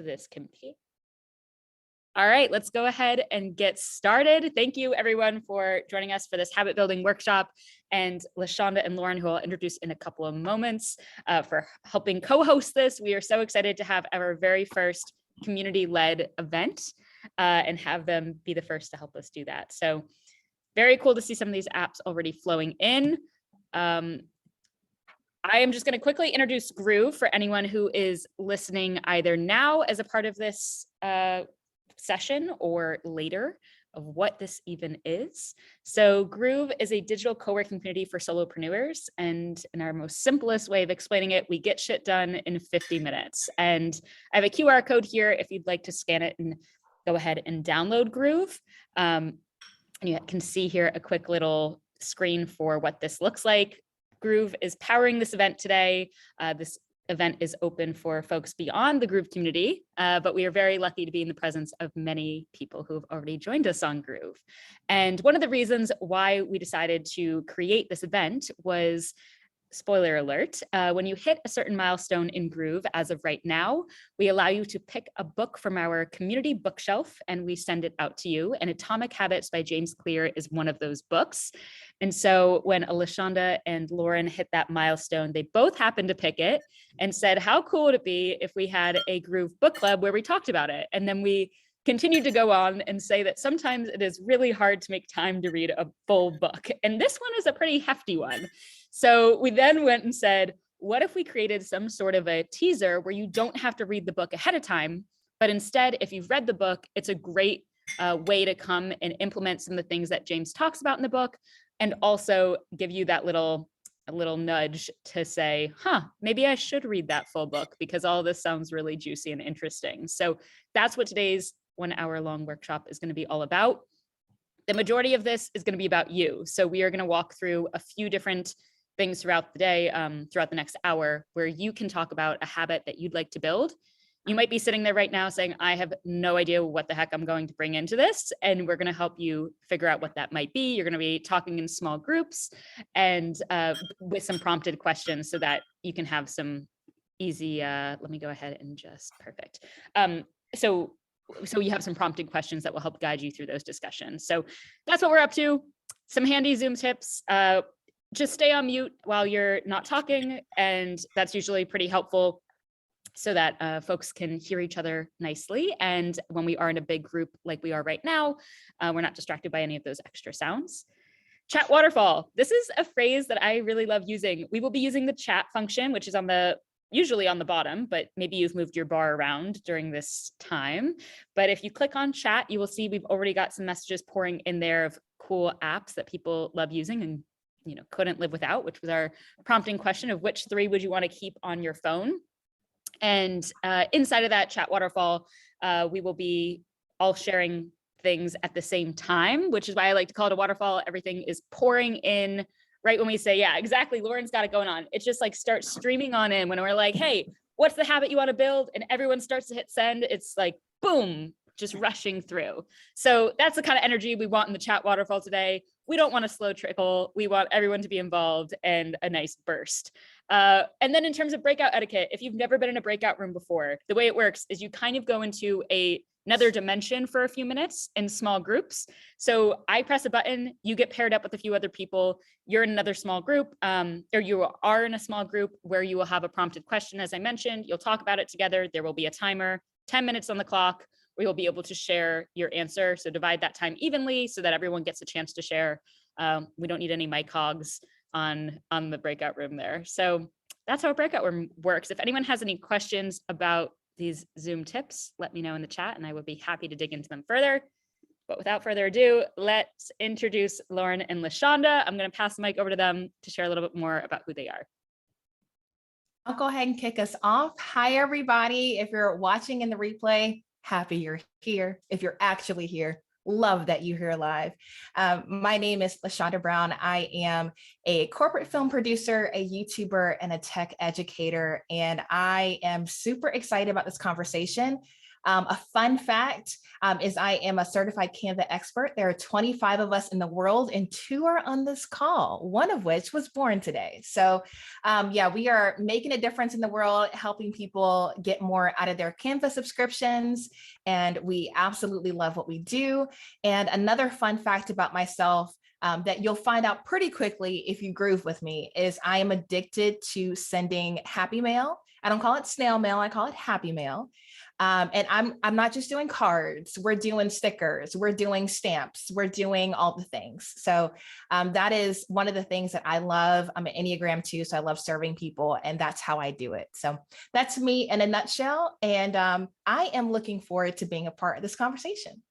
this computer. All right, let's go ahead and get started. Thank you everyone for joining us for this habit building workshop, and LaShonda and Lauren, who I'll introduce in a couple of moments, for helping co-host this. We are so excited to have our very first community-led event and have them be the first to help us do that. So very cool to see some of these apps already flowing in. I am just going to quickly introduce Groove for anyone who is listening either now as a part of this session or later of what this even is. So Groove is a digital co-working community for solopreneurs, and in our most simplest way of explaining it, we get shit done in 50 minutes. And I have a QR code here if you'd like to scan it and go ahead and download Groove. And you can see here a quick little screen for what this looks like. Groove is powering this event today. This event is open for folks beyond the Groove community, but we are very lucky to be in the presence of many people who have already joined us on Groove. And one of the reasons why we decided to create this event was, spoiler alert, when you hit a certain milestone in Groove, as of right now, we allow you to pick a book from our community bookshelf and we send it out to you. And Atomic Habits by James Clear is one of those books. And so when LaShonda and Lauren hit that milestone, they both happened to pick it and said, how cool would it be if we had a Groove book club where we talked about it? And then we continued to go on and say that sometimes it is really hard to make time to read a full book. And this one is a pretty hefty one. So we then went and said, what if we created some sort of a teaser where you don't have to read the book ahead of time, but instead, if you've read the book, it's a great way to come and implement some of the things that James talks about in the book, and also give you that little nudge to say, maybe I should read that full book because all this sounds really juicy and interesting. So that's what today's 1 hour long workshop is going to be all about. The majority of this is going to be about you. So we are going to walk through a few different things throughout the day, throughout the next hour, where you can talk about a habit that you'd like to build. You might be sitting there right now saying, I have no idea what the heck I'm going to bring into this. And we're going to help you figure out what that might be. You're going to be talking in small groups and with some prompted questions so that you can have some easy, let me go ahead and just, perfect. So you have some prompted questions that will help guide you through those discussions. So that's what we're up to. Some handy Zoom tips. Just stay on mute while you're not talking. And that's usually pretty helpful so that folks can hear each other nicely. And when we are in a big group like we are right now, we're not distracted by any of those extra sounds. Chat waterfall. This is a phrase that I really love using. We will be using the chat function, which is usually on the bottom, but maybe you've moved your bar around during this time. But if you click on chat, you will see we've already got some messages pouring in there of cool apps that people love using and couldn't live without, which was our prompting question of which 3 would you want to keep on your phone. And inside of that chat waterfall, we will be all sharing things at the same time, which is why I like to call it a waterfall. Everything is pouring in right when we say, yeah, exactly, Lauren's got it going on. It just like starts streaming on in when we're like, hey, what's the habit you want to build? And everyone starts to hit send. It's like, boom, just rushing through. So that's the kind of energy we want in the chat waterfall today. We don't want a slow trickle. We want everyone to be involved and a nice burst. And then in terms of breakout etiquette, if you've never been in a breakout room before, the way it works is you kind of go into another dimension for a few minutes in small groups. So I press a button, you get paired up with a few other people, you're in another small group, or you are in a small group where you will have a prompted question, as I mentioned, you'll talk about it together, there will be a timer, 10 minutes on the clock, where you'll be able to share your answer. So divide that time evenly so that everyone gets a chance to share. We don't need any mic hogs on the breakout room there. So that's how a breakout room works. If anyone has any questions about these Zoom tips, let me know in the chat and I would be happy to dig into them further. But without further ado, let's introduce Lauren and LaShonda. I'm going to pass the mic over to them to share a little bit more about who they are. I'll go ahead and kick us off. Hi, everybody. If you're watching in the replay, happy you're here. If you're actually here, love that you're here live. My name is LaShonda Brown. I am a corporate film producer, a YouTuber, and a tech educator. And I am super excited about this conversation. A fun fact is I am a certified Canva expert. There are 25 of us in the world and 2 are on this call, one of which was born today. So yeah, we are making a difference in the world, helping people get more out of their Canva subscriptions. And we absolutely love what we do. And another fun fact about myself that you'll find out pretty quickly if you groove with me is I am addicted to sending happy mail. I don't call it snail mail, I call it happy mail. And I'm not just doing cards, we're doing stickers, we're doing stamps, we're doing all the things. So that is one of the things that I love. I'm an Enneagram 2, so I love serving people, and that's how I do it. So that's me in a nutshell. And I am looking forward to being a part of this conversation.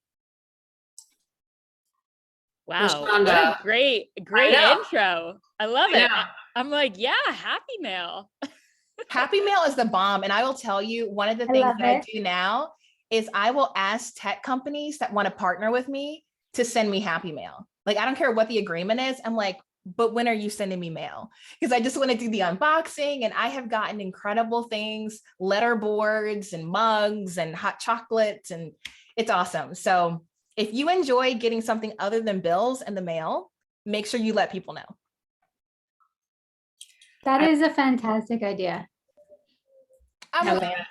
Wow, LaShonda. what a great intro. I love it. I'm like, yeah, happy mail. Happy mail is the bomb. And I will tell you, one of the things that I do now is I will ask tech companies that want to partner with me to send me happy mail. Like, I don't care what the agreement is. I'm like, but when are you sending me mail? Because I just want to do the unboxing, and I have gotten incredible things, letter boards and mugs and hot chocolates, and it's awesome. So if you enjoy getting something other than bills in the mail, make sure you let people know. That is a fantastic idea. I'm a fan.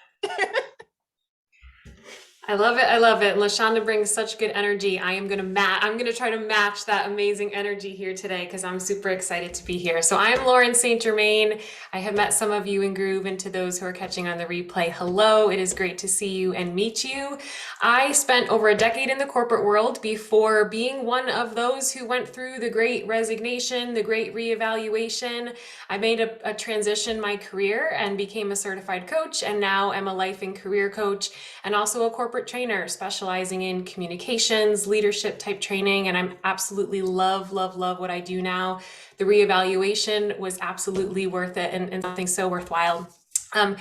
I love it. I love it. LaShonda brings such good energy. I'm going to try to match that amazing energy here today because I'm super excited to be here. So I'm Lauren St. Germain. I have met some of you in Groove, and to those who are catching on the replay, hello. It is great to see you and meet you. I spent over a decade in the corporate world before being one of those who went through the great resignation, the great reevaluation. I made a transition my career and became a certified coach, and now am a life and career coach and also a corporate trainer specializing in communications, leadership type training. And I'm absolutely love what I do now. The reevaluation was absolutely worth it and something so worthwhile. 2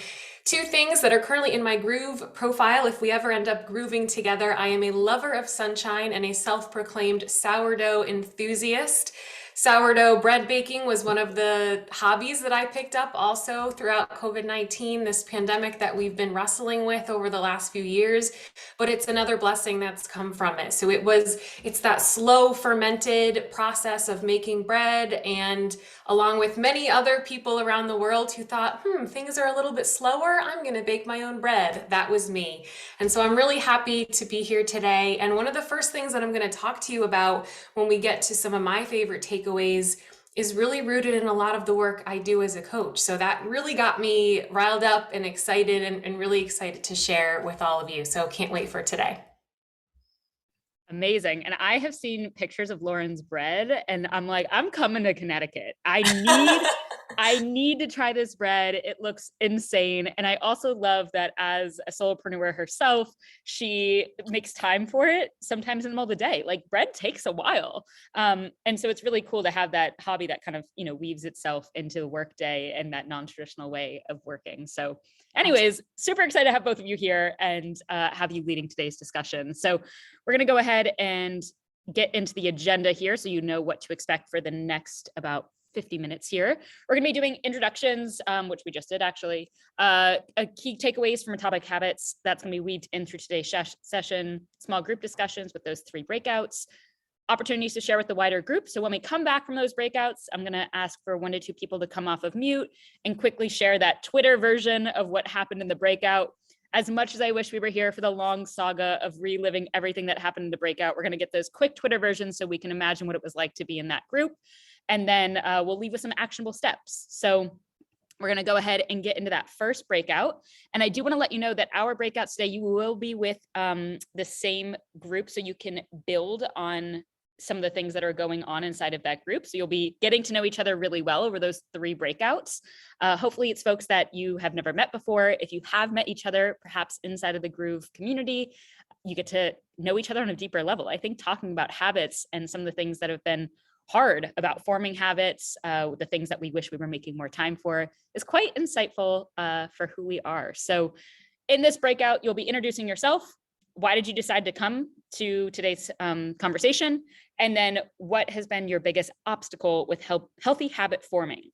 things that are currently in my Groove profile. If we ever end up grooving together, I am a lover of sunshine and a self-proclaimed sourdough enthusiast. Sourdough bread baking was one of the hobbies that I picked up also throughout COVID-19, this pandemic that we've been wrestling with over the last few years, but it's another blessing that's come from it. So it's that slow fermented process of making bread, and along with many other people around the world who thought, things are a little bit slower, I'm gonna bake my own bread. That was me. And so I'm really happy to be here today. And one of the first things that I'm gonna talk to you about when we get to some of my favorite takeaways is really rooted in a lot of the work I do as a coach. So that really got me riled up and excited and really excited to share with all of you. So can't wait for today. Amazing. And I have seen pictures of Lauren's bread, and I'm like, I'm coming to Connecticut. I need to try this bread. It looks insane. And I also love that as a solopreneur herself, she makes time for it sometimes in the middle of the day. Like, bread takes a while. And so it's really cool to have that hobby that kind of, weaves itself into the workday and that non-traditional way of working. So anyways, super excited to have both of you here and have you leading today's discussion. So we're going to go ahead and get into the agenda here so you know what to expect for the next about 50 minutes here. We're going to be doing introductions, which we just did actually, key takeaways from Atomic Habits. That's going to be weaved in through today's session, small group discussions with those 3 breakouts, opportunities to share with the wider group. So when we come back from those breakouts, I'm going to ask for 1 to 2 people to come off of mute and quickly share that Twitter version of what happened in the breakout. As much as I wish we were here for the long saga of reliving everything that happened in the breakout, we're going to get those quick Twitter versions so we can imagine what it was like to be in that group. And then we'll leave with some actionable steps. So we're going to go ahead and get into that first breakout. And I do want to let you know that our breakouts today, you will be with the same group, so you can build on some of the things that are going on inside of that group. So you'll be getting to know each other really well over those 3 breakouts. Hopefully it's folks that you have never met before. If you have met each other, perhaps inside of the Groove community, you get to know each other on a deeper level. I think talking about habits and some of the things that have been hard about forming habits, the things that we wish we were making more time for, is quite insightful for who we are. So in this breakout, you'll be introducing yourself. Why did you decide to come to today's conversation? And then what has been your biggest obstacle with healthy habit forming?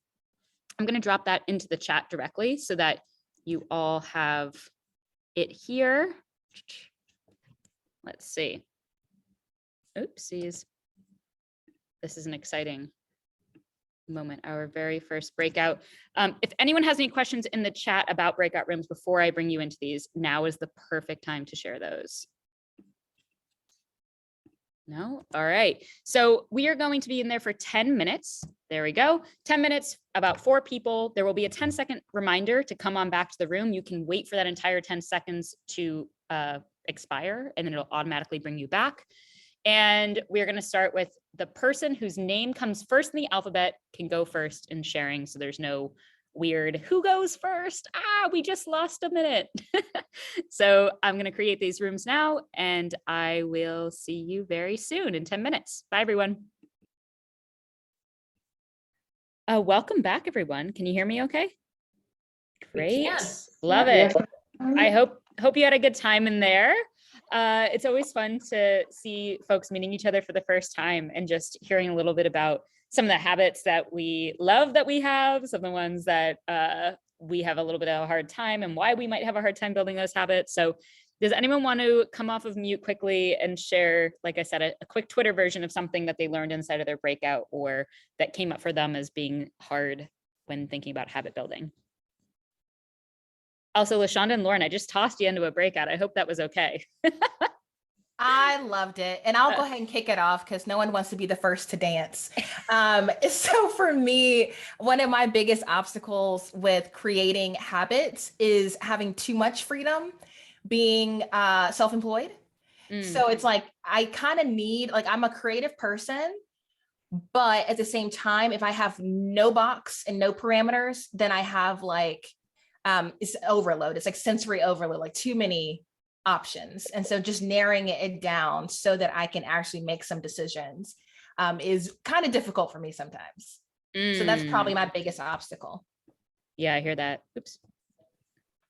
I'm going to drop that into the chat directly so that you all have it here. Let's see. Oopsies. This is an exciting moment, our very first breakout. If anyone has any questions in the chat about breakout rooms before I bring you into these, now is the perfect time to share those. No? All right. So we are going to be in there for 10 minutes. There we go. 10 minutes, about 4 people. There will be a 10-second reminder to come on back to the room. You can wait for that entire 10 seconds to expire, and then it'll automatically bring you back. And we're going to start with the person whose name comes first in the alphabet can go first in sharing. So there's no weird who goes first. We just lost a minute. So I'm going to create these rooms now, and I will see you very soon in 10 minutes. Bye, everyone. Welcome back, everyone. Can you hear me okay? Great. Love it. I hope you had a good time in there. It's always fun to see folks meeting each other for the first time and just hearing a little bit about some of the habits that we love that we have, some of the ones that we have a little bit of a hard time and why we might have a hard time building those habits. So does anyone want to come off of mute quickly and share, like I said, a quick Twitter version of something that they learned inside of their breakout or that came up for them as being hard when thinking about habit building? Also, LaShonda and Lauren, I just tossed you into a breakout. I hope that was okay. I loved it. And I'll go ahead and kick it off because no one wants to be the first to dance. So for me, one of my biggest obstacles with creating habits is having too much freedom, being self-employed. So it's like, I kind of need, like, I'm a creative person, but at the same time, if I have no box and no parameters, then I have like, it's overload. It's like sensory overload, like too many options. And so just narrowing it down so that I can actually make some decisions is kind of difficult for me sometimes. So that's probably my biggest obstacle. Yeah, I hear that. Oops.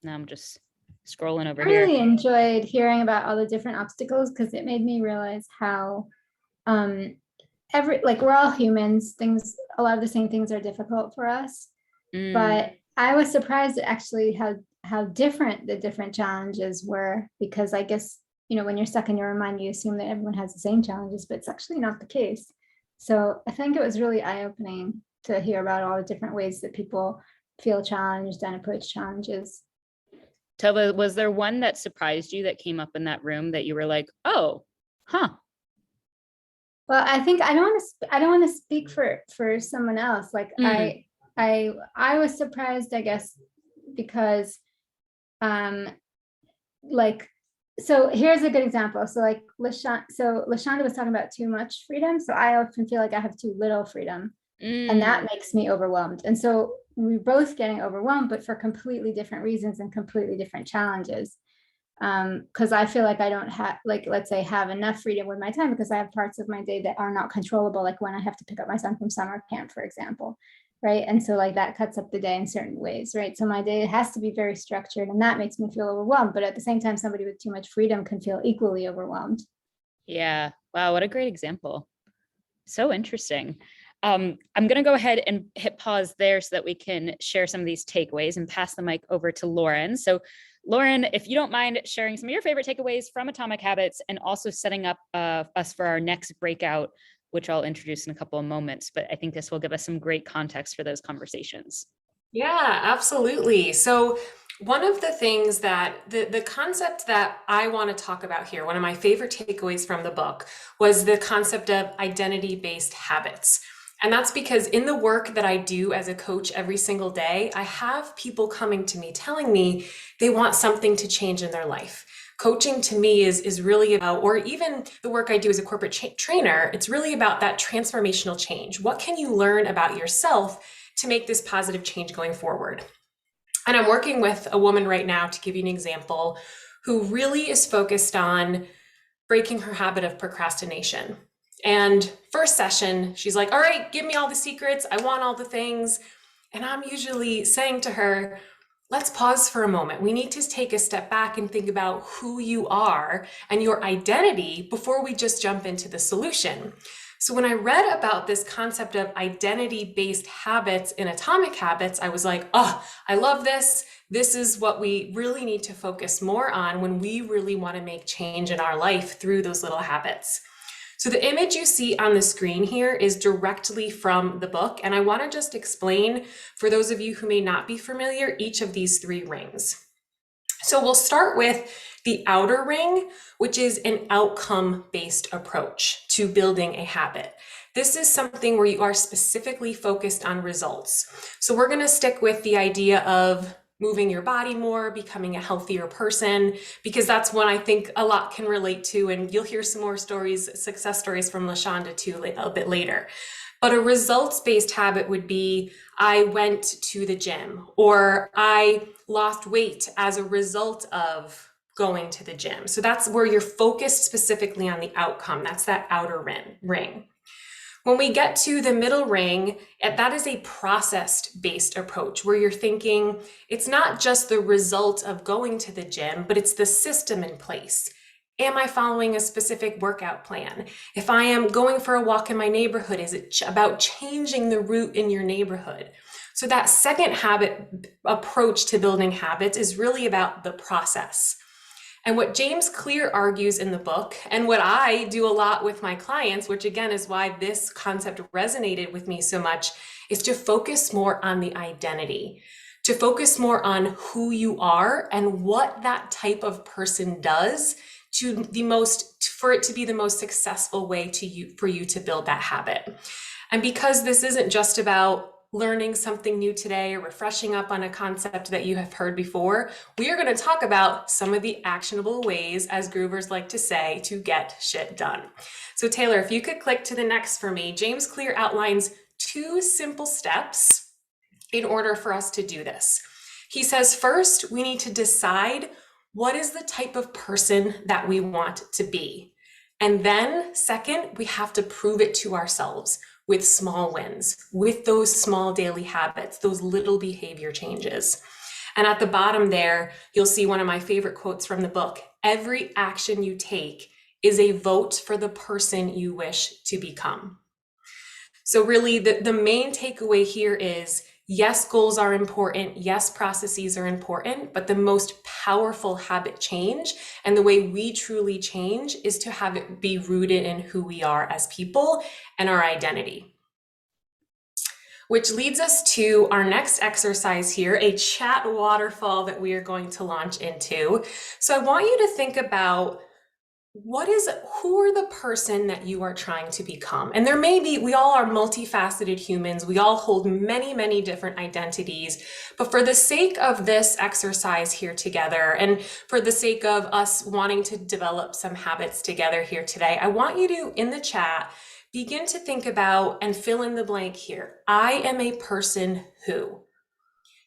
Now I'm just scrolling over I here. really enjoyed hearing about all the different obstacles because it made me realize how we're all humans. A lot of the same things are difficult for us. But I was surprised at actually how different the different challenges were, because I guess, when you're stuck in your own mind, you assume that everyone has the same challenges, but it's actually not the case. So I think it was really eye-opening to hear about all the different ways that people feel challenged and approach challenges. Tova, was there one that surprised you that came up in that room that you were like, oh, huh? Well, I think I don't want to speak for someone else. Like I was surprised, I guess, because so here's a good example. So like LaShonda was talking about too much freedom. So I often feel like I have too little freedom, and that makes me overwhelmed. And so we're both getting overwhelmed, but for completely different reasons and completely different challenges. Because I feel like I don't have, like, let's say, have enough freedom with my time because I have parts of my day that are not controllable, like when I have to pick up my son from summer camp, for example. Right. And so like that cuts up the day in certain ways. Right. So my day has to be very structured, and that makes me feel overwhelmed. But at the same time, somebody with too much freedom can feel equally overwhelmed. Yeah. Wow. What a great example. So interesting. I'm going to go ahead and hit pause there so that we can share some of these takeaways and pass the mic over to Lauren. So Lauren, if you don't mind sharing some of your favorite takeaways from Atomic Habits and also setting up us for our next breakout, which I'll introduce in a couple of moments, but I think this will give us some great context for those conversations. Yeah, absolutely. So one of the things that the concept that I want to talk about here, one of my favorite takeaways from the book, was the concept of identity-based habits. And that's because in the work that I do as a coach every single day, I have people coming to me telling me they want something to change in their life. Coaching to me is really about, or even the work I do as a corporate trainer, it's really about that transformational change. What can you learn about yourself to make this positive change going forward? And I'm working with a woman right now, to give you an example, who really is focused on breaking her habit of procrastination. And first session, she's like, all right, give me all the secrets. I want all the things. And I'm usually saying to her, let's pause for a moment. We need to take a step back and think about who you are and your identity before we just jump into the solution. So when I read about this concept of identity-based habits in Atomic Habits, I was like, oh, I love this. This is what we really need to focus more on when we really want to make change in our life through those little habits. So the image you see on the screen here is directly from the book, and I want to just explain, for those of you who may not be familiar, each of these 3 rings. So we'll start with the outer ring, which is an outcome-based approach to building a habit. This is something where you are specifically focused on results. So we're going to stick with the idea of moving your body more, becoming a healthier person, because that's one I think a lot can relate to, and you'll hear some more stories, success stories from LaShonda too a bit later. But a results-based habit would be, I went to the gym, or I lost weight as a result of going to the gym. So that's where you're focused specifically on the outcome. That's that outer ring. When we get to the middle ring, that is a process-based approach where you're thinking it's not just the result of going to the gym, but it's the system in place. Am I following a specific workout plan? If I am going for a walk in my neighborhood, is it about changing the route in your neighborhood? So that second habit approach to building habits is really about the process. And what James Clear argues in the book, and what I do a lot with my clients, which again is why this concept resonated with me so much, is to focus more on the identity, to focus more on who you are and what that type of person does for it to be the most successful way for you to build that habit. And because this isn't just about learning something new today or refreshing up on a concept that you have heard before, we are going to talk about some of the actionable ways, as groovers like to say, to get shit done. So Taylor, if you could click to the next for me, James Clear outlines 2 simple steps in order for us to do this. He says, first, we need to decide what is the type of person that we want to be. And then second, we have to prove it to ourselves with small wins, with those small daily habits, those little behavior changes. And at the bottom there, you'll see one of my favorite quotes from the book. Every action you take is a vote for the person you wish to become. So really the main takeaway here is, yes, goals are important. Yes, processes are important, but the most powerful habit change and the way we truly change is to have it be rooted in who we are as people and our identity. Which leads us to our next exercise here, a chat waterfall that we are going to launch into. So I want you to think about who are the person that you are trying to become? And there may be, we all are multifaceted humans. We all hold many, many different identities. But for the sake of this exercise here together, and for the sake of us wanting to develop some habits together here today, I want you to, in the chat, begin to think about and fill in the blank here. I am a person who.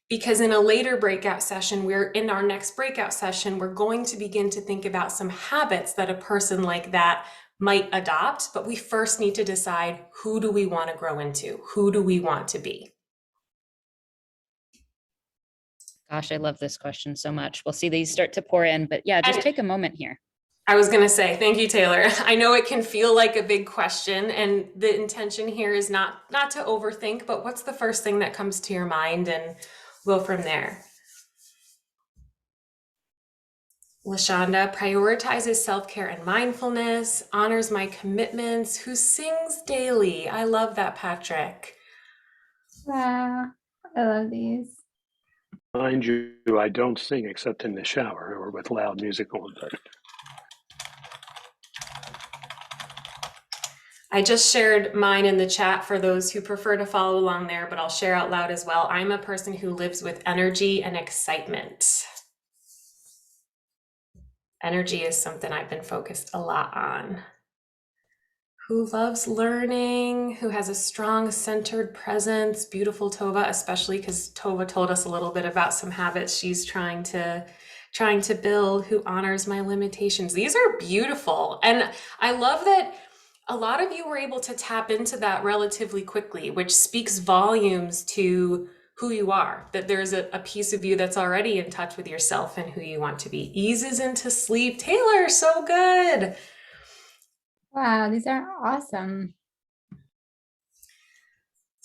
Because in a later breakout session, we're going to begin to think about some habits that a person like that might adopt, but we first need to decide, who do we want to grow into? Who do we want to be? Gosh, I love this question so much. We'll see these start to pour in, but yeah, just take a moment here. I was going to say, thank you, Taylor. I know it can feel like a big question, and the intention here is not to overthink, but what's the first thing that comes to your mind, and go from there. LaShonda prioritizes self-care and mindfulness, honors my commitments, who sings daily. I love that, Patrick. Wow, I love these. Mind you, I don't sing except in the shower or with loud music on. But I just shared mine in the chat for those who prefer to follow along there, but I'll share out loud as well. I'm a person who lives with energy and excitement. Energy is something I've been focused a lot on. Who loves learning, who has a strong centered presence. Beautiful Tova, especially because Tova told us a little bit about some habits she's trying to build. Who honors my limitations. These are beautiful. And I love that a lot of you were able to tap into that relatively quickly, which speaks volumes to who you are, that there's a piece of you that's already in touch with yourself and who you want to be. Eases into sleep. Taylor, so good. Wow, these are awesome.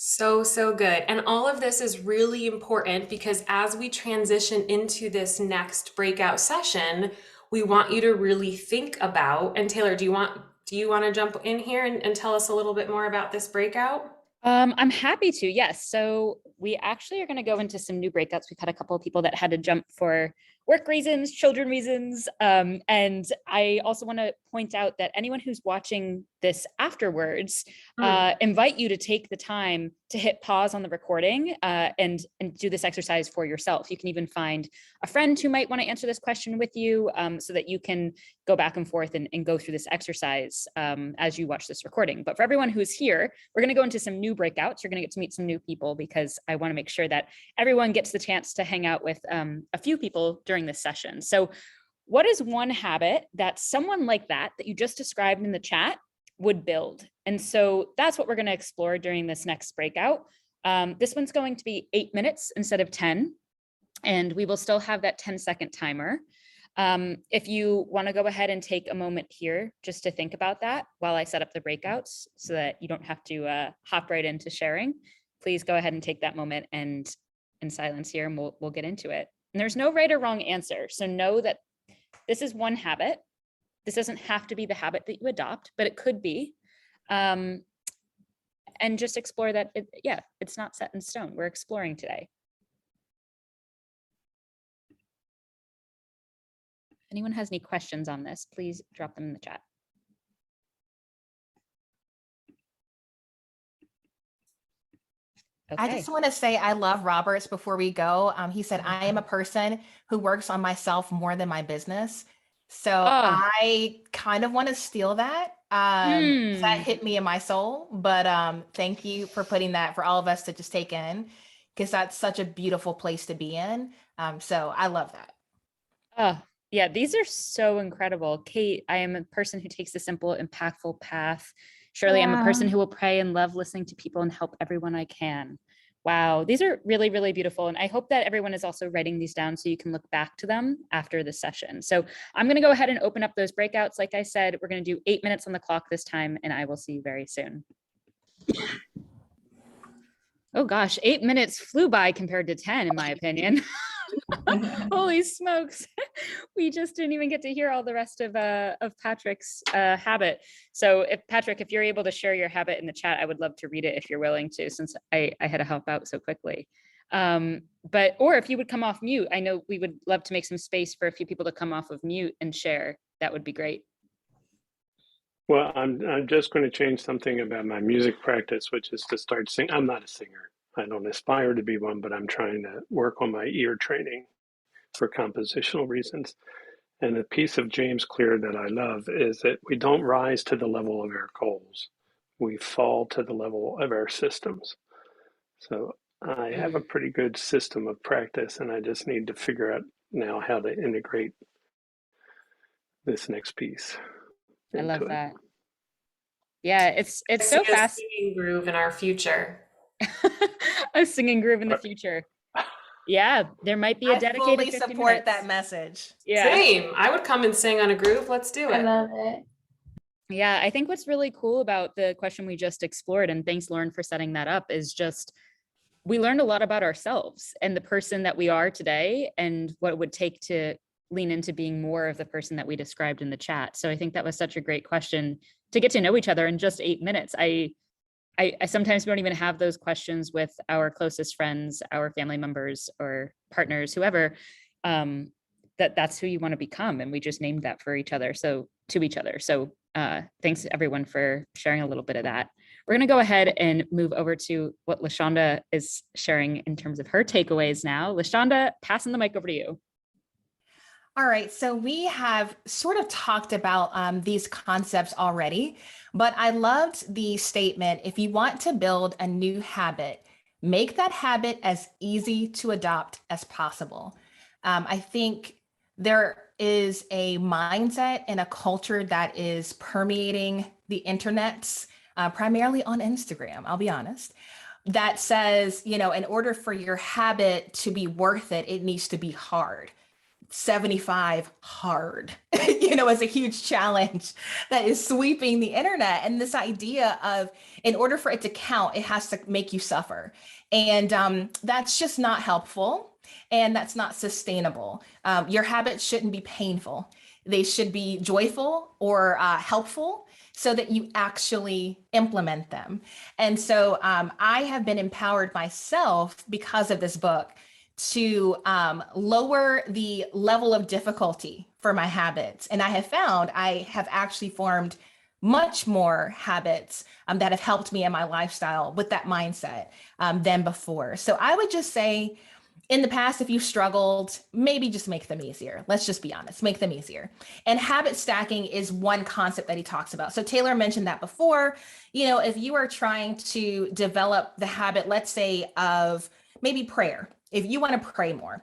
So, so good. And all of this is really important because as we transition into this next breakout session, we want you to really think about, and Taylor, do you want to jump in here and tell us a little bit more about this breakout? I'm happy to, yes. So we actually are going to go into some new breakouts. We've had a couple of people that had to jump for work reasons, children reasons. And I also want to point out that anyone who's watching this afterwards, invite you to take the time to hit pause on the recording and do this exercise for yourself. You can even find a friend who might want to answer this question with you so that you can go back and forth and go through this exercise as you watch this recording. But for everyone who's here, we're going to go into some new breakouts. You're going to get to meet some new people because I want to make sure that everyone gets the chance to hang out with a few people during this session. So what is one habit that someone like that you just described in the chat would build? And so that's what we're going to explore during this next breakout. This one's going to be 8 minutes instead of 10, and we will still have that 10-second timer. If you want to go ahead and take a moment here just to think about that while I set up the breakouts so that you don't have to hop right into sharing, please go ahead and take that moment and in silence here, and we'll get into it. And there's no right or wrong answer. So know that this is one habit. This doesn't have to be the habit that you adopt, but it could be. And just explore that, it's not set in stone. We're exploring today. If anyone has any questions on this, please drop them in the chat. Okay. I just want to say I love Robert's before we go. He said, I am a person who works on myself more than my business. So I kind of want to steal that. That hit me in my soul. But thank you for putting that for all of us to just take in, because that's such a beautiful place to be in. So I love that. Yeah, these are so incredible. Kate, I am a person who takes the simple, impactful path. Shirley, I'm a person who will pray and love listening to people and help everyone I can. Wow, these are really, really beautiful. And I hope that everyone is also writing these down so you can look back to them after the session. So I'm going to go ahead and open up those breakouts. Like I said, we're going to do 8 minutes on the clock this time, and I will see you very soon. Oh gosh, 8 minutes flew by compared to 10, in my opinion. Holy smokes. We just didn't even get to hear all the rest of Patrick's habit. So Patrick, if you're able to share your habit in the chat, I would love to read it if you're willing to, since I had to help out so quickly. Or if you would come off mute, I know we would love to make some space for a few people to come off of mute and share. That would be great. Well, I'm just going to change something about my music practice, which is to start singing. I'm not a singer. I don't aspire to be one, but I'm trying to work on my ear training for compositional reasons. And a piece of James Clear that I love is that we don't rise to the level of our goals. We fall to the level of our systems. So I have a pretty good system of practice, and I just need to figure out now how to integrate this next piece. I love that. Yeah, it's so fast. A singing groove in our future. A singing groove in the future. Yeah, there might be a dedicated. I fully support that message. Yeah. Same. I would come and sing on a groove. Let's do it. I love it. Yeah, I think what's really cool about the question we just explored, and thanks, Lauren, for setting that up, is just we learned a lot about ourselves and the person that we are today and what it would take to lean into being more of the person that we described in the chat. So I think that was such a great question to get to know each other in just 8 minutes. I sometimes don't even have those questions with our closest friends, our family members or partners, whoever, that's who you want to become. And we just named that for each other. So to each other. So thanks everyone for sharing a little bit of that. We're going to go ahead and move over to what LaShonda is sharing in terms of her takeaways now. LaShonda, passing the mic over to you. All right, so we have sort of talked about these concepts already, but I loved the statement, if you want to build a new habit, make that habit as easy to adopt as possible. I think there is a mindset and a culture that is permeating the internets, primarily on Instagram, I'll be honest, that says, in order for your habit to be worth it, it needs to be hard. 75 hard, is a huge challenge that is sweeping the internet. And this idea of, in order for it to count, it has to make you suffer. And that's just not helpful. And that's not sustainable. Your habits shouldn't be painful. They should be joyful or helpful, so that you actually implement them. And so I have been empowered myself because of this book to lower the level of difficulty for my habits. And I have found I have actually formed much more habits that have helped me in my lifestyle with that mindset than before. So I would just say, in the past, if you struggled, maybe just make them easier. Let's just be honest, make them easier. And habit stacking is one concept that he talks about. So Taylor mentioned that before. If you are trying to develop the habit, let's say, of maybe prayer, if you want to pray more,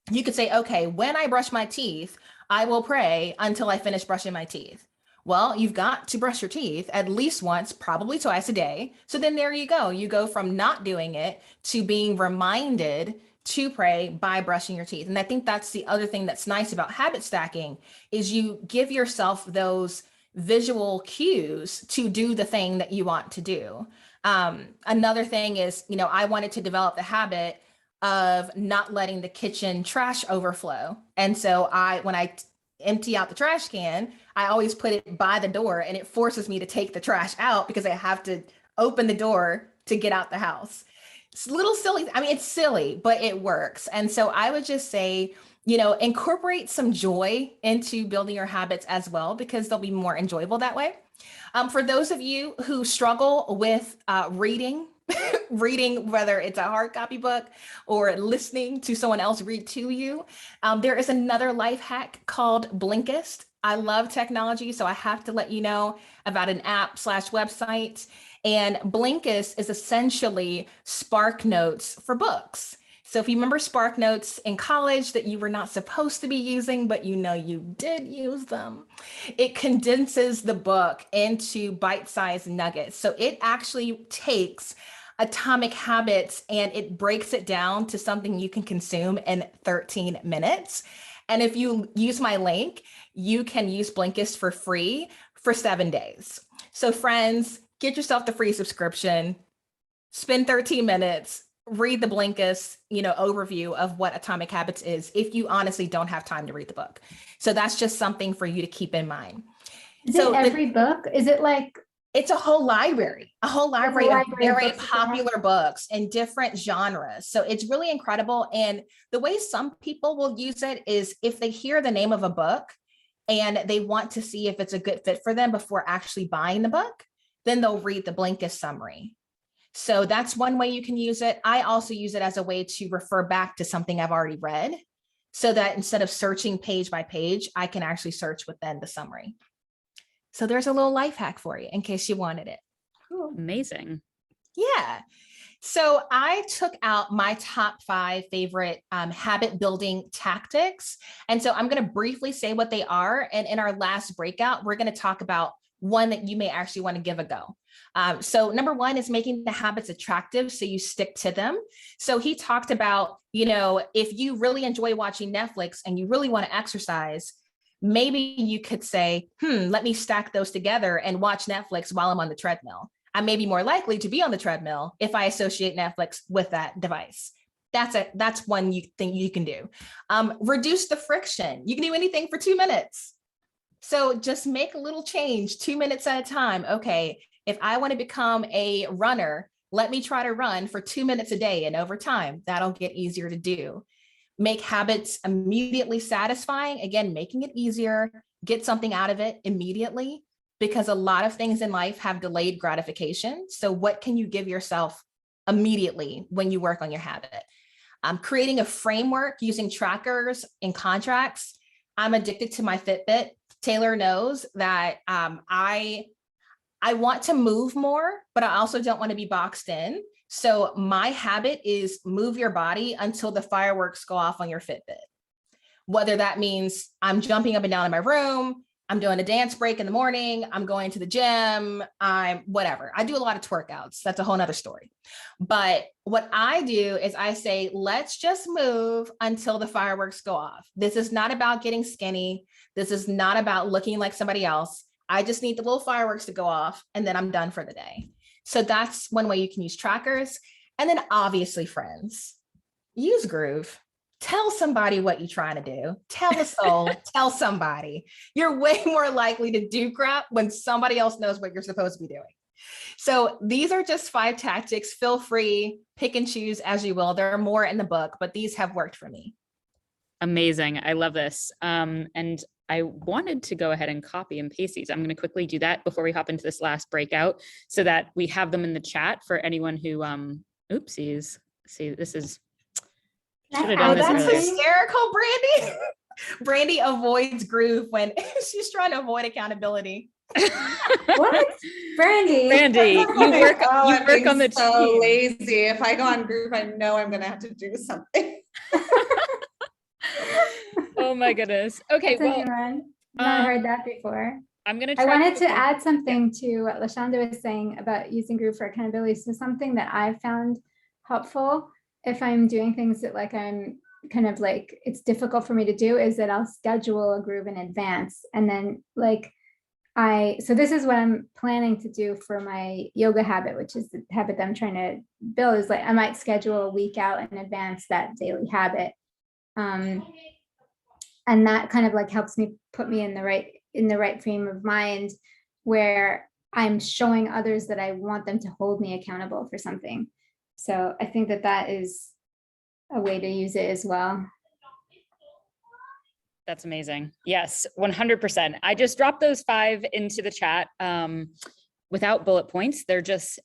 you could say, okay, when I brush my teeth, I will pray until I finish brushing my teeth. Well, you've got to brush your teeth at least once, probably twice a day. So then there you go. You go from not doing it to being reminded to pray by brushing your teeth. And I think that's the other thing that's nice about habit stacking, is you give yourself those visual cues to do the thing that you want to do. Another thing is, I wanted to develop the habit of not letting the kitchen trash overflow. And so when I empty out the trash can, I always put it by the door, and it forces me to take the trash out because I have to open the door to get out the house. It's a little silly. I mean, it's silly, but it works. And so I would just say, incorporate some joy into building your habits as well, because they'll be more enjoyable that way. For those of you who struggle with reading, whether it's a hard copy book or listening to someone else read to you, there is another life hack called Blinkist. I love technology, so I have to let you know about an app/website. And Blinkist is essentially Spark Notes for books. So if you remember Spark Notes in college that you were not supposed to be using, but you did use them, it condenses the book into bite-sized nuggets. So it actually takes Atomic Habits and it breaks it down to something you can consume in 13 minutes. And if you use my link, you can use Blinkist for free for 7 days. So friends, get yourself the free subscription, spend 13 minutes, read the Blinkist, overview of what Atomic Habits is, if you honestly don't have time to read the book. So that's just something for you to keep in mind. Is it every book? Is it like? It's a whole library of very books, popular books in different genres. So it's really incredible. And the way some people will use it is if they hear the name of a book and they want to see if it's a good fit for them before actually buying the book, then they'll read the Blinkist summary. So that's one way you can use it. I also use it as a way to refer back to something I've already read, so that instead of searching page by page, I can actually search within the summary. So there's a little life hack for you in case you wanted it. Cool. Amazing. Yeah. So I took out my top 5 favorite habit building tactics. And so I'm going to briefly say what they are. And in our last breakout, we're going to talk about one that you may actually want to give a go. So number 1 is making the habits attractive so you stick to them. So he talked about, if you really enjoy watching Netflix and you really want to exercise, maybe you could say, let me stack those together and watch Netflix while I'm on the treadmill. I may be more likely to be on the treadmill if I associate Netflix with that device. That's one thing you can do. Reduce the friction. You can do anything for 2 minutes. So just make a little change 2 minutes at a time. Okay, if I want to become a runner, let me try to run for 2 minutes a day, and over time, that'll get easier to do. Make habits immediately satisfying. Again, making it easier, get something out of it immediately, because a lot of things in life have delayed gratification. So what can you give yourself immediately when you work on your habit? Creating a framework using trackers and contracts. I'm addicted to my Fitbit. Taylor knows that I want to move more, but I also don't want to be boxed in. So my habit is move your body until the fireworks go off on your Fitbit. Whether that means I'm jumping up and down in my room, I'm doing a dance break in the morning. I'm going to the gym. I'm whatever. I do a lot of twerkouts. That's a whole nother story. But what I do is I say, let's just move until the fireworks go off. This is not about getting skinny. This is not about looking like somebody else. I just need the little fireworks to go off and then I'm done for the day. So that's one way you can use trackers. And then obviously, friends, use Groove. Tell somebody what you're trying to do. Tell a soul, tell somebody. You're way more likely to do crap when somebody else knows what you're supposed to be doing. So these are just 5 tactics. Feel free, pick and choose as you will. There are more in the book, but these have worked for me. Amazing. I love this. And I wanted to go ahead and copy and paste these. I'm going to quickly do that before we hop into this last breakout so that we have them in the chat for anyone who, oopsies. See, this is, should have done this that's earlier. hysterical, Brandy. Brandy avoids Groove when she's trying to avoid accountability. What? Brandy. Brandy, you work on the so team. lazy. If I go on Group, I know I'm gonna have to do something. Oh my goodness. Okay, That's a well, new one. Not heard that before. I'm gonna try. I wanted to add something to what LaShonda was saying about using Groove for accountability. So something that I've found helpful if I'm doing things that like I'm kind of like it's difficult for me to do is that I'll schedule a Groove in advance. And then like so this is what I'm planning to do for my yoga habit, which is the habit that I'm trying to build is like I might schedule a week out in advance that daily habit. And that kind of like helps me put me in the right frame of mind where I'm showing others that I want them to hold me accountable for something. So I think that is a way to use it as well. That's amazing. Yes, 100%. I just dropped those 5 into the chat without bullet points. They're just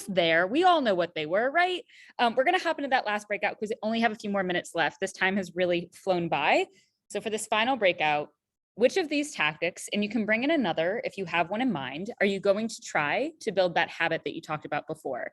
there. We all know what they were, right? We're going to hop into that last breakout because we only have a few more minutes left. This time has really flown by. So for this final breakout, which of these tactics, and you can bring in another if you have one in mind, are you going to try to build that habit that you talked about before?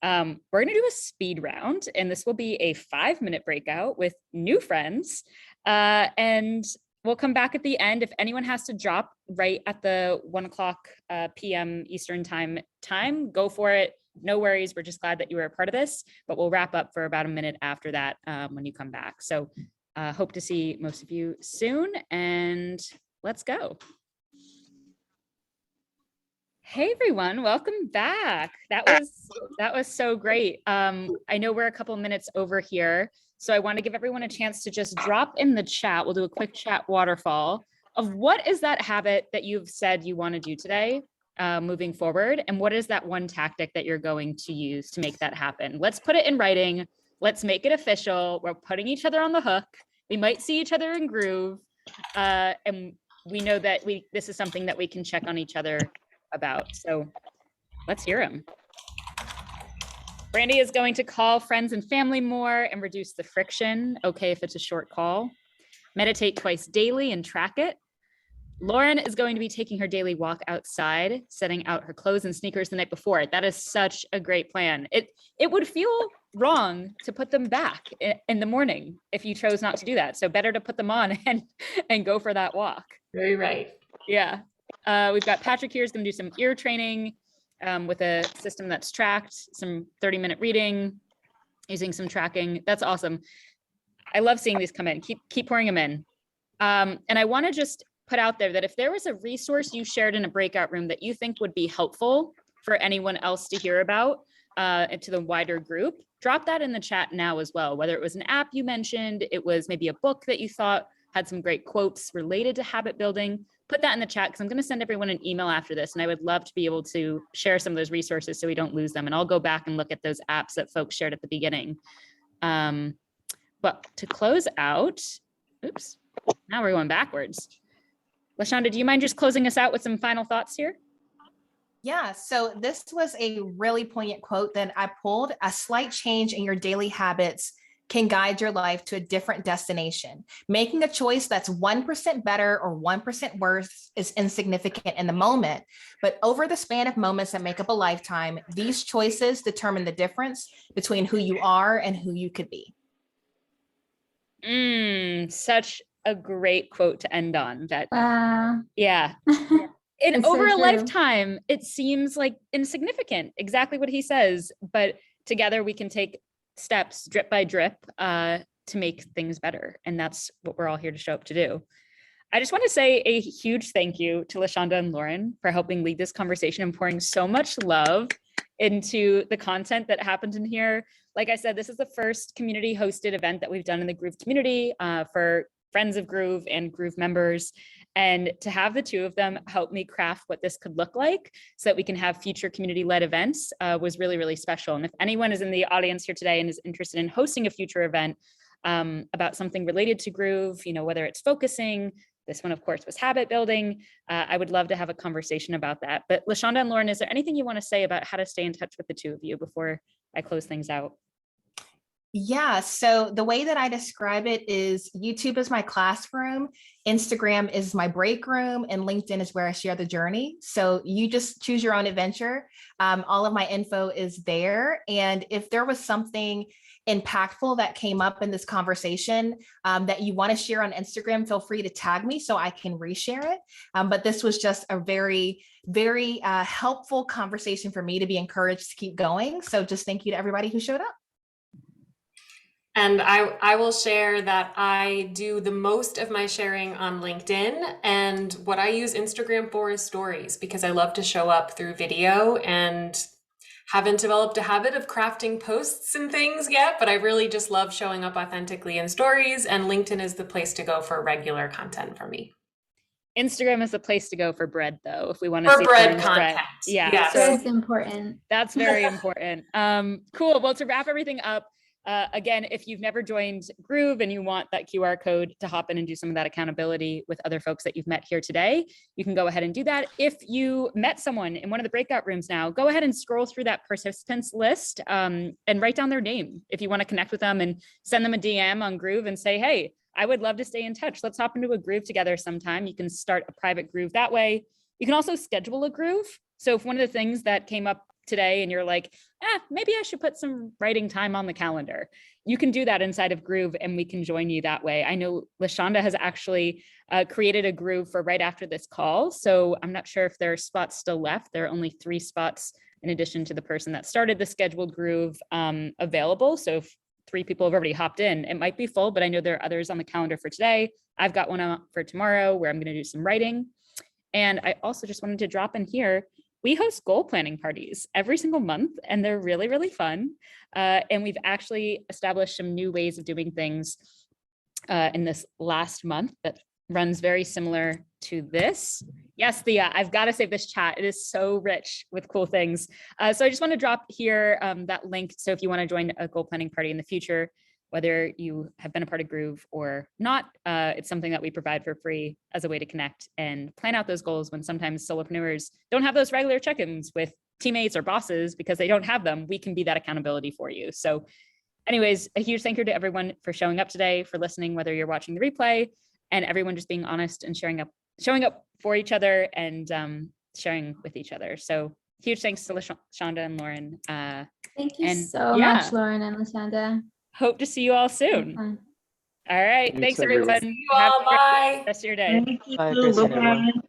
We're going to do a speed round, and this will be a 5-minute breakout with new friends. And we'll come back at the end. If anyone has to drop right at the 1:00 p.m. Eastern time, go for it. No worries. We're just glad that you were a part of this, but we'll wrap up for about a minute after that when you come back. So hope to see most of you soon, and let's go. Hey everyone, welcome back. That was so great. I know we're a couple minutes over here, so I want to give everyone a chance to just drop in the chat. We'll do a quick chat waterfall of what is that habit that you've said you want to do today moving forward, and what is that one tactic that you're going to use to make that happen. Let's put it in writing. Let's make it official. We're putting each other on the hook. We might see each other in Groove, and we know that this is something that we can check on each other about. So let's hear him. Brandy is going to call friends and family more and reduce the friction. Okay, if it's a short call. Meditate twice daily and track it. Lauren is going to be taking her daily walk outside, setting out her clothes and sneakers the night before. That is such a great plan. It would feel wrong to put them back in the morning if you chose not to do that. So better to put them on and go for that walk. Very right. Yeah. We've got Patrick here is going to do some ear training with a system that's tracked, some 30-minute reading, using some tracking. That's awesome. I love seeing these come in. Keep pouring them in. And I want to just put out there that if there was a resource you shared in a breakout room that you think would be helpful for anyone else to hear about to the wider group, drop that in the chat now as well. Whether it was an app you mentioned, it was maybe a book that you thought had some great quotes related to habit building, put that in the chat because I'm going to send everyone an email after this, and I would love to be able to share some of those resources so we don't lose them. And I'll go back and look at those apps that folks shared at the beginning. But to close out, oops, now we're going backwards. LaShonda, do you mind just closing us out with some final thoughts here? Yeah, so this was a really poignant quote that I pulled. A slight change in your daily habits can guide your life to a different destination. Making a choice that's 1% better or 1% worse is insignificant in the moment, but over the span of moments that make up a lifetime, these choices determine the difference between who you are and who you could be. Such a great quote to end on. That, Wow. yeah. And It's so over a true. lifetime, it seems like insignificant, exactly what he says, but together we can take steps drip by drip to make things better. And that's what we're all here to show up to do. I just want to say a huge thank you to LaShonda and Lauren for helping lead this conversation and pouring so much love into the content that happened in here. Like I said, this is the first community hosted event that we've done in the Groove community for friends of Groove and Groove members. And to have the two of them help me craft what this could look like so that we can have future community-led events was really, really special. And if anyone is in the audience here today and is interested in hosting a future event about something related to Groove, whether it's focusing, this one, of course, was habit building. I would love to have a conversation about that. But LaShonda and Lauren, is there anything you want to say about how to stay in touch with the two of you before I close things out? Yeah, so the way that I describe it is YouTube is my classroom, Instagram is my break room, and LinkedIn is where I share the journey. So you just choose your own adventure. All of my info is there. And if there was something impactful that came up in this conversation that you want to share on Instagram, feel free to tag me so I can reshare it. But this was just a very, very helpful conversation for me to be encouraged to keep going. So just thank you to everybody who showed up. And I will share that I do the most of my sharing on LinkedIn, and what I use Instagram for is stories, because I love to show up through video and haven't developed a habit of crafting posts and things yet, but I really just love showing up authentically in stories, and LinkedIn is the place to go for regular content for me. Instagram is the place to go for bread, though, if we want to For see bread Lauren's content. Yeah, Yes. so That's important. that's very important. Cool. Well, to wrap everything up, again, if you've never joined Groove and you want that QR code to hop in and do some of that accountability with other folks that you've met here today, you can go ahead and do that. If you met someone in one of the breakout rooms now, go ahead and scroll through that participants list and write down their name if you want to connect with them, and send them a DM on Groove and say, hey, I would love to stay in touch. Let's hop into a Groove together sometime. You can start a private Groove that way. You can also schedule a Groove. So if one of the things that came up today and you're like, maybe I should put some writing time on the calendar, you can do that inside of Groove and we can join you that way. I know LaShonda has actually created a Groove for right after this call. So I'm not sure if there are spots still left. There are only 3 spots in addition to the person that started the scheduled Groove available. So if 3 people have already hopped in, it might be full, but I know there are others on the calendar for today. I've got one for tomorrow where I'm going to do some writing. And I also just wanted to drop in here, we host goal planning parties every single month, and they're really, really fun. And we've actually established some new ways of doing things in this last month that runs very similar to this. Yes, I've got to save this chat. It is so rich with cool things. So I just want to drop here that link. So if you want to join a goal planning party in the future, whether you have been a part of Groove or not, it's something that we provide for free as a way to connect and plan out those goals when sometimes solopreneurs don't have those regular check-ins with teammates or bosses because they don't have them. We can be that accountability for you. So anyways, a huge thank you to everyone for showing up today, for listening, whether you're watching the replay, and everyone just being honest and showing up for each other and sharing with each other. So huge thanks to LaShonda and Lauren. Thank you and so yeah. much, Lauren and LaShonda. Hope to see you all soon. All right. Thanks, everyone. See you all. Have a great Bye. rest of your day. Bye, Chris and everyone.